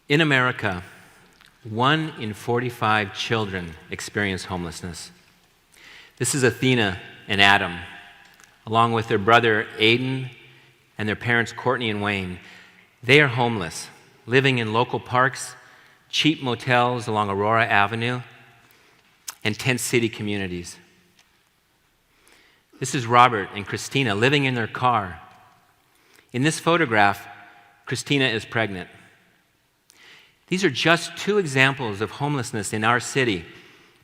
In America, 1 in 45 children experience homelessness. This is Athena and Adam, along with their brother Aiden and their parents Courtney and Wayne. They are homeless, living in local parks, cheap motels along Aurora Avenue, and tent city communities. This is Robert and Christina living in their car. In this photograph, Christina is pregnant. These are just 2 examples of homelessness in our city,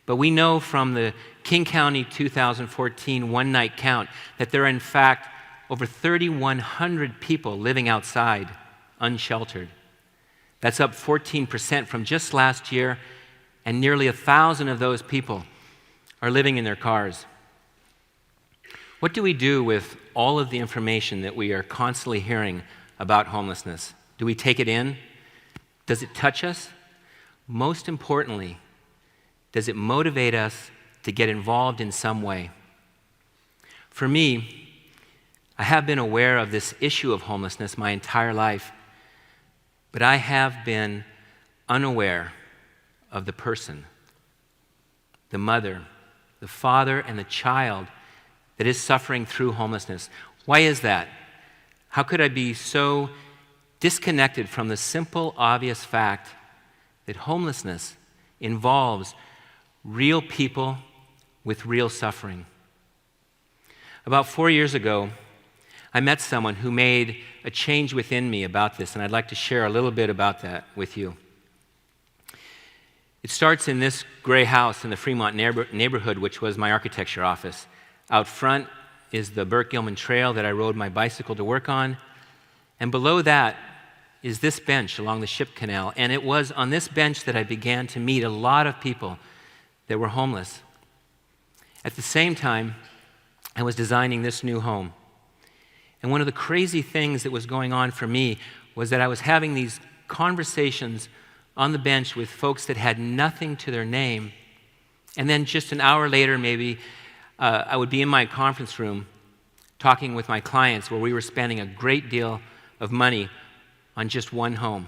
but we know from the King County 2014 one-night count that there are in fact over 3,100 people living outside, unsheltered. That's up 14% from just last year, and nearly 1,000 of those people are living in their cars. What do we do with all of the information that we are constantly hearing about homelessness? Do we take it in? Does it touch us? Most importantly, does it motivate us to get involved in some way? For me, I have been aware of this issue of homelessness my entire life, but I have been unaware of the person, the mother, the father, and the child that is suffering through homelessness. Why is that? How could I be so disconnected from the simple, obvious fact that homelessness involves real people with real suffering? About 4 years ago, I met someone who made a change within me about this, and I'd like to share a little bit about that with you. It starts in this gray house in the Fremont neighborhood, which was my architecture office. Out front is the Burke-Gilman Trail that I rode my bicycle to work on, and below that is this bench along the Ship Canal, and it was on this bench that I began to meet a lot of people that were homeless. At the same time, I was designing this new home. And one of the crazy things that was going on for me was that I was having these conversations on the bench with folks that had nothing to their name. And then just an hour later, maybe, I would be in my conference room talking with my clients where we were spending a great deal of money on just one home.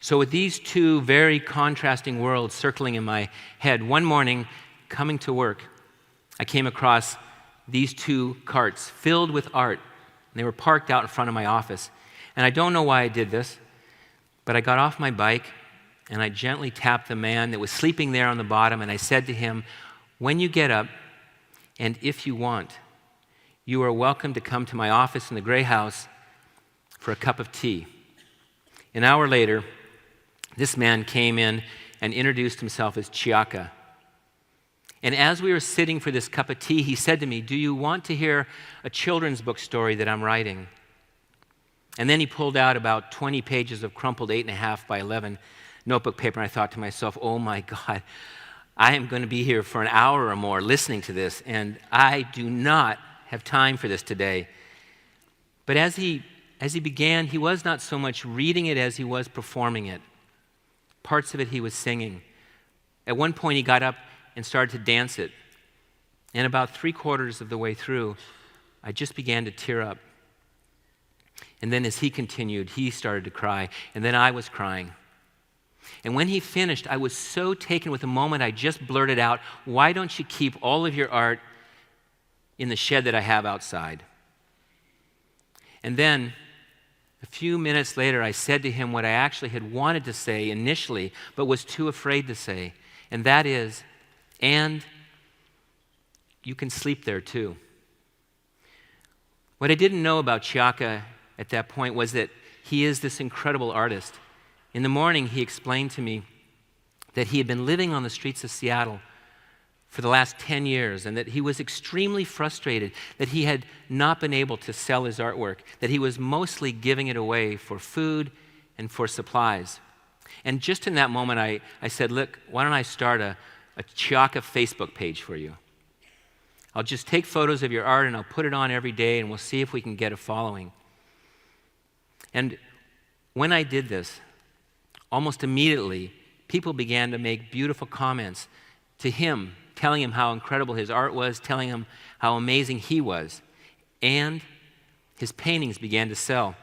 So with these 2 very contrasting worlds circling in my head, one morning, coming to work, I came across these 2 carts filled with art. And they were parked out in front of my office. And I don't know why I did this, but I got off my bike and I gently tapped the man that was sleeping there on the bottom, and I said to him, "When you get up, and if you want, you are welcome to come to my office in the gray house for a cup of tea." An hour later, this man came in and introduced himself as Shaka. And as we were sitting for this cup of tea, he said to me, "Do you want to hear a children's book story that I'm writing?" And then he pulled out about 20 pages of crumpled 8.5 by 11 notebook paper, and I thought to myself, oh my God, I am going to be here for an hour or more listening to this, and I do not have time for this today. But as he began, he was not so much reading it as he was performing it. Parts of it he was singing. At one point he got up and started to dance it. And about 3/4 of the way through, I just began to tear up. And then as he continued, he started to cry, and then I was crying. And when he finished, I was so taken with the moment, I just blurted out, "Why don't you keep all of your art in the shed that I have outside?" And then, a few minutes later, I said to him what I actually had wanted to say initially, but was too afraid to say, and that is, "And you can sleep there too." What I didn't know about Shaka at that point was that he is this incredible artist. In the morning, he explained to me that he had been living on the streets of Seattle for the last 10 years, and that he was extremely frustrated that he had not been able to sell his artwork, that he was mostly giving it away for food and for supplies. And just in that moment, I said, "Look, why don't I start a Shaka Facebook page for you? I'll just take photos of your art and I'll put it on every day, and we'll see if we can get a following." And when I did this, almost immediately, people began to make beautiful comments to him, telling him how incredible his art was, telling him how amazing he was. And his paintings began to sell.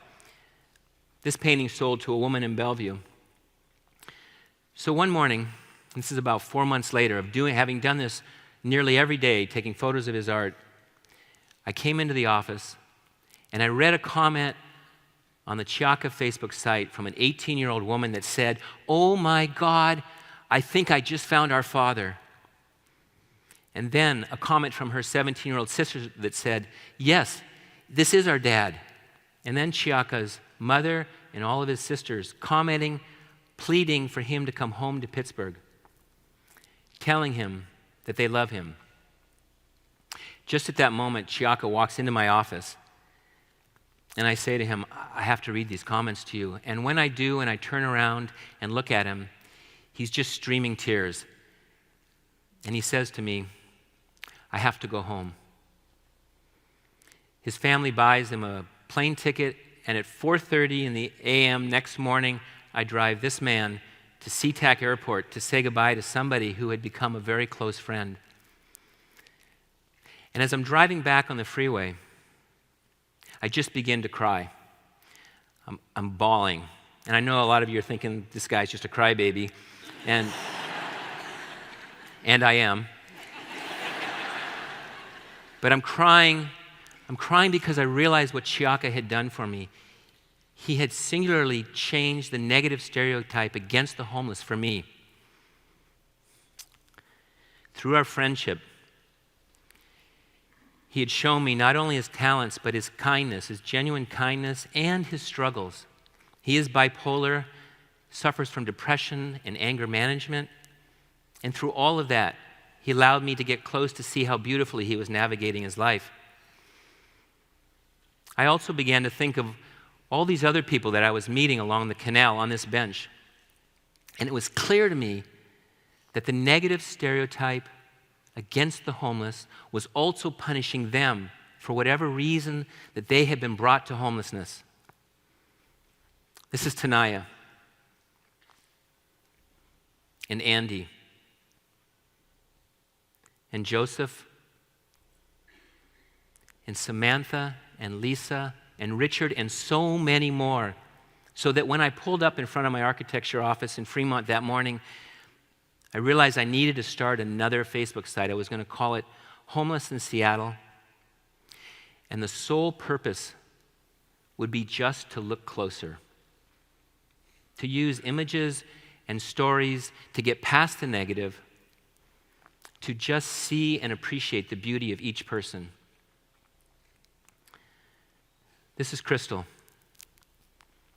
This painting sold to a woman in Bellevue. So one morning, this is about 4 months later, of having done this nearly every day, taking photos of his art, I came into the office and I read a comment on the Shakas Facebook site from an 18-year-old woman that said, "Oh my God, I think I just found our father." And then a comment from her 17-year-old sister that said, "Yes, this is our dad." And then Shakas' mother and all of his sisters commenting, pleading for him to come home to Pittsburgh, telling him that they love him. Just at that moment, Shakas walks into my office, and I say to him, "I have to read these comments to you." And when I do, and I turn around and look at him, he's just streaming tears. And he says to me, "I have to go home." His family buys him a plane ticket, and at 4:30 in the a.m. next morning, I drive this man to SeaTac Airport to say goodbye to somebody who had become a very close friend. And as I'm driving back on the freeway, I just begin to cry. I'm bawling. And I know a lot of you are thinking, this guy's just a crybaby. And I am. But I'm crying because I realized what Shakas had done for me. He had singularly changed the negative stereotype against the homeless for me. Through our friendship, he had shown me not only his talents, but his kindness, his genuine kindness, and his struggles. He is bipolar, suffers from depression and anger management, and through all of that, he allowed me to get close to see how beautifully he was navigating his life. I also began to think of all these other people that I was meeting along the canal on this bench, and it was clear to me that the negative stereotype against the homeless was also punishing them for whatever reason that they had been brought to homelessness. This is Tanaya and Andy and Joseph and Samantha and Lisa and Richard and so many more, so that when I pulled up in front of my architecture office in Fremont that morning, I realized I needed to start another Facebook site. I was going to call it Homeless in Seattle. And the sole purpose would be just to look closer, to use images and stories to get past the negative, to just see and appreciate the beauty of each person. This is Crystal.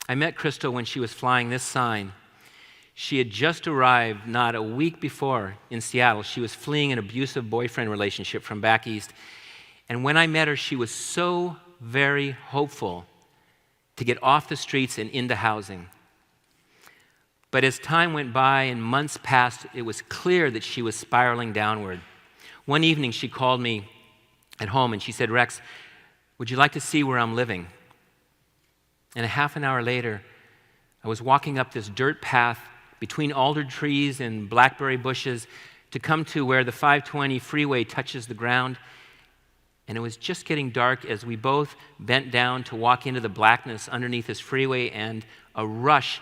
I met Crystal when she was flying this sign. She had just arrived not a week before in Seattle. She was fleeing an abusive boyfriend relationship from back east. And when I met her, she was so very hopeful to get off the streets and into housing. But as time went by and months passed, it was clear that she was spiraling downward. One evening, she called me at home and she said, "Rex, would you like to see where I'm living?" And a half an hour later, I was walking up this dirt path between alder trees and blackberry bushes to come to where the 520 freeway touches the ground. And it was just getting dark as we both bent down to walk into the blackness underneath this freeway, and a rush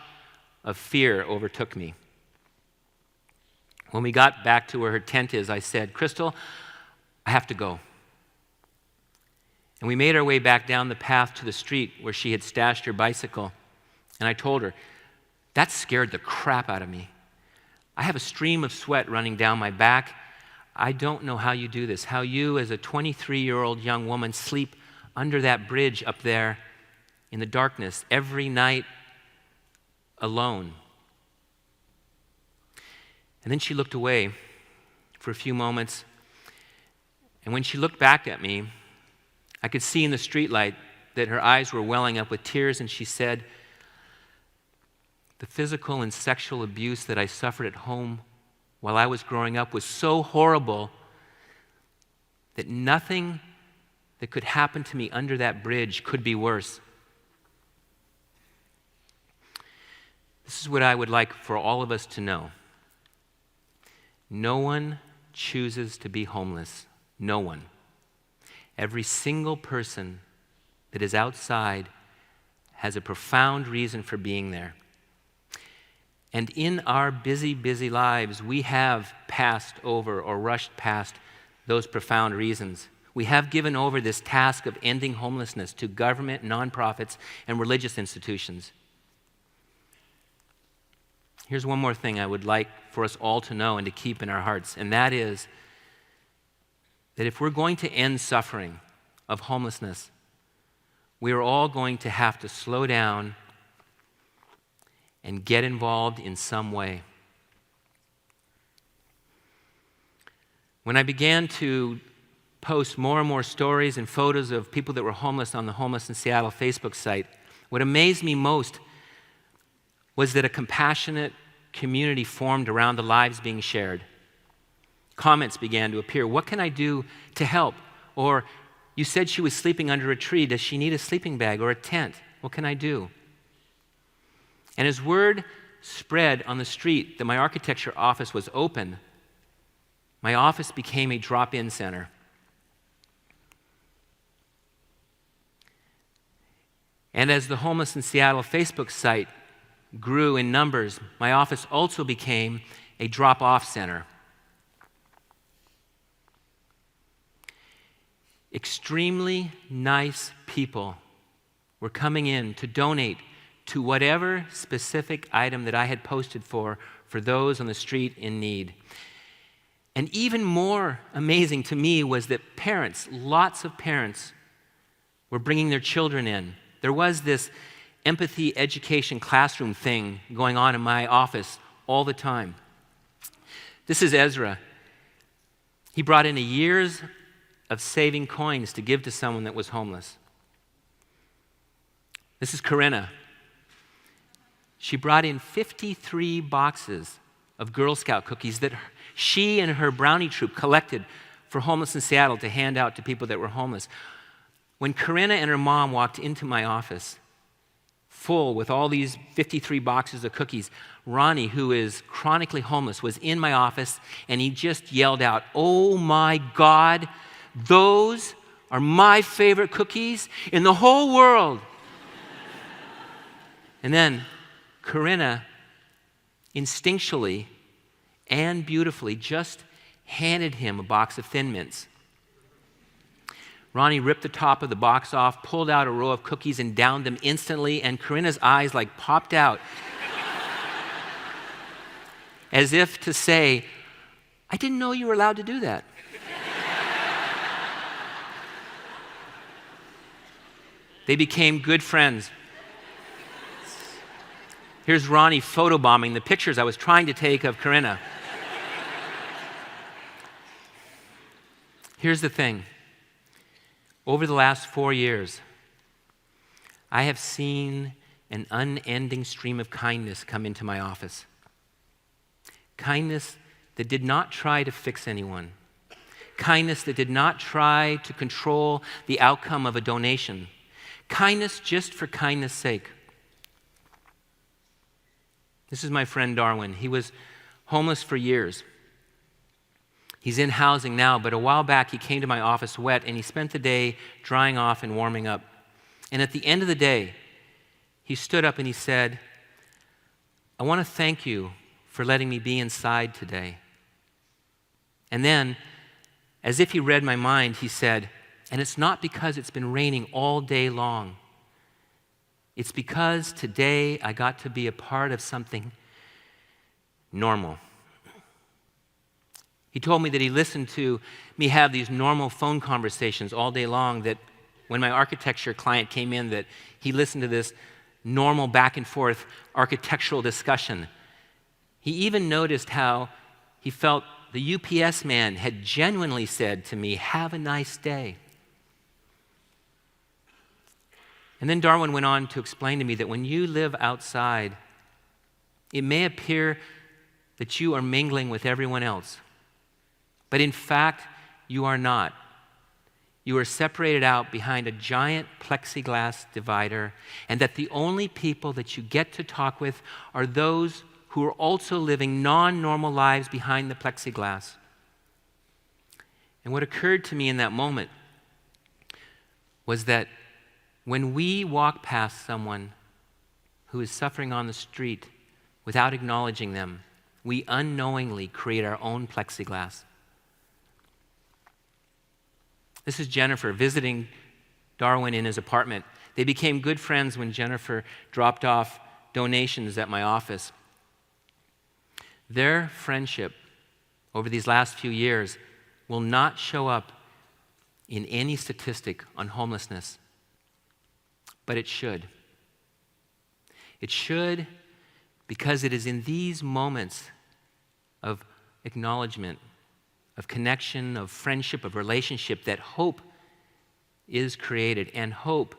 of fear overtook me. When we got back to where her tent is, I said, "Crystal, I have to go." And we made our way back down the path to the street where she had stashed her bicycle. And I told her, that scared the crap out of me. I have a stream of sweat running down my back. I don't know how you do this, how you as a 23-year-old young woman sleep under that bridge up there in the darkness every night alone. And then she looked away for a few moments. And when she looked back at me, I could see in the streetlight that her eyes were welling up with tears, and she said, "The physical and sexual abuse that I suffered at home while I was growing up was so horrible that nothing that could happen to me under that bridge could be worse." This is what I would like for all of us to know. No one chooses to be homeless. No one. Every single person that is outside has a profound reason for being there. And in our busy, busy lives, we have passed over or rushed past those profound reasons. We have given over this task of ending homelessness to government, nonprofits, and religious institutions. Here's one more thing I would like for us all to know and to keep in our hearts, and that is that if we're going to end suffering of homelessness, we are all going to have to slow down and get involved in some way. When I began to post more and more stories and photos of people that were homeless on the Homeless in Seattle Facebook site, what amazed me most was that a compassionate community formed around the lives being shared. Comments began to appear. What can I do to help? Or, you said she was sleeping under a tree. Does she need a sleeping bag or a tent? What can I do? And as word spread on the street that my architecture office was open, my office became a drop-in center. And as the Homeless in Seattle Facebook site grew in numbers, my office also became a drop-off center. Extremely nice people were coming in to donate to whatever specific item that I had posted for those on the street in need. And even more amazing to me was that parents, lots of parents, were bringing their children in. There was this empathy education classroom thing going on in my office all the time. This is Ezra. He brought in a year's of saving coins to give to someone that was homeless. This is Corinna. She brought in 53 boxes of Girl Scout cookies that she and her brownie troop collected for Homeless in Seattle to hand out to people that were homeless. When Corinna and her mom walked into my office, full with all these 53 boxes of cookies, Ronnie, who is chronically homeless, was in my office, and he just yelled out, "Oh my God, those are my favorite cookies in the whole world." And then Corinna instinctually and beautifully just handed him a box of Thin Mints. Ronnie ripped the top of the box off, pulled out a row of cookies and downed them instantly, and Corinna's eyes like popped out as if to say, "I didn't know you were allowed to do that." They became good friends. Here's Ronnie photobombing the pictures I was trying to take of Corinna. Here's the thing. Over the last 4 years, I have seen an unending stream of kindness come into my office. Kindness that did not try to fix anyone. Kindness that did not try to control the outcome of a donation. Kindness just for kindness' sake. This is my friend Darwin. He was homeless for years. He's in housing now, but a while back he came to my office wet, and he spent the day drying off and warming up. And at the end of the day, he stood up and he said, "I want to thank you for letting me be inside today." And then, as if he read my mind, he said, "And it's not because it's been raining all day long. It's because today I got to be a part of something normal." He told me that he listened to me have these normal phone conversations all day long, that when my architecture client came in, that he listened to this normal back and forth architectural discussion. He even noticed how he felt the UPS man had genuinely said to me, "Have a nice day." And then Darwin went on to explain to me that when you live outside, it may appear that you are mingling with everyone else. But in fact, you are not. You are separated out behind a giant plexiglass divider, and that the only people that you get to talk with are those who are also living non-normal lives behind the plexiglass. And what occurred to me in that moment was that When we walk past someone who is suffering on the street without acknowledging them, we unknowingly create our own plexiglass. This is Jennifer visiting Darwin in his apartment. They became good friends when Jennifer dropped off donations at my office. Their friendship over these last few years will not show up in any statistic on homelessness, but it should. It should, because it is in these moments of acknowledgement, of connection, of friendship, of relationship that hope is created, and hope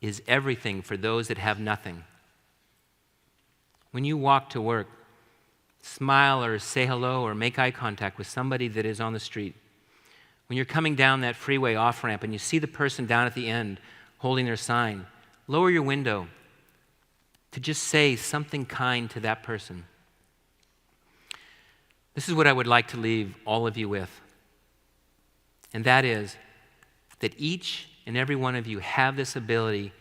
is everything for those that have nothing. When you walk to work, smile or say hello or make eye contact with somebody that is on the street. When you're coming down that freeway off-ramp and you see the person down at the end holding their sign, lower your window to just say something kind to that person. This is what I would like to leave all of you with, and that is that each and every one of you have this ability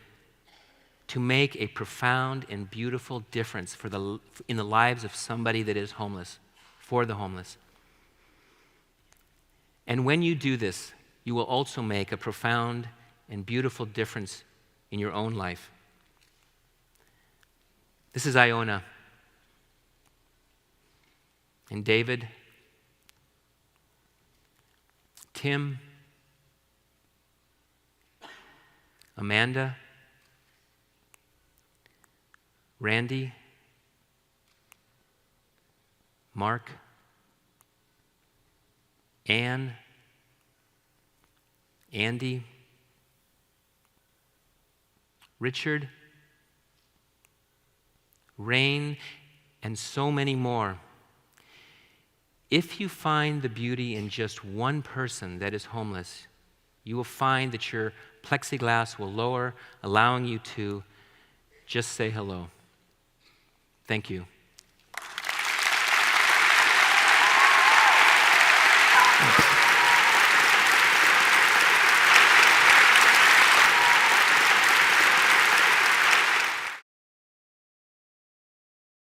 to make a profound and beautiful difference in the lives of somebody that is homeless, for the homeless. And when you do this, you will also make a profound and beautiful difference in your own life. This is Iona and David, Tim, Amanda, Randy, Mark, Anne, Andy, Richard, Rain, and so many more. If you find the beauty in just one person that is homeless, you will find that your plexiglass will lower, allowing you to just say hello. Thank you.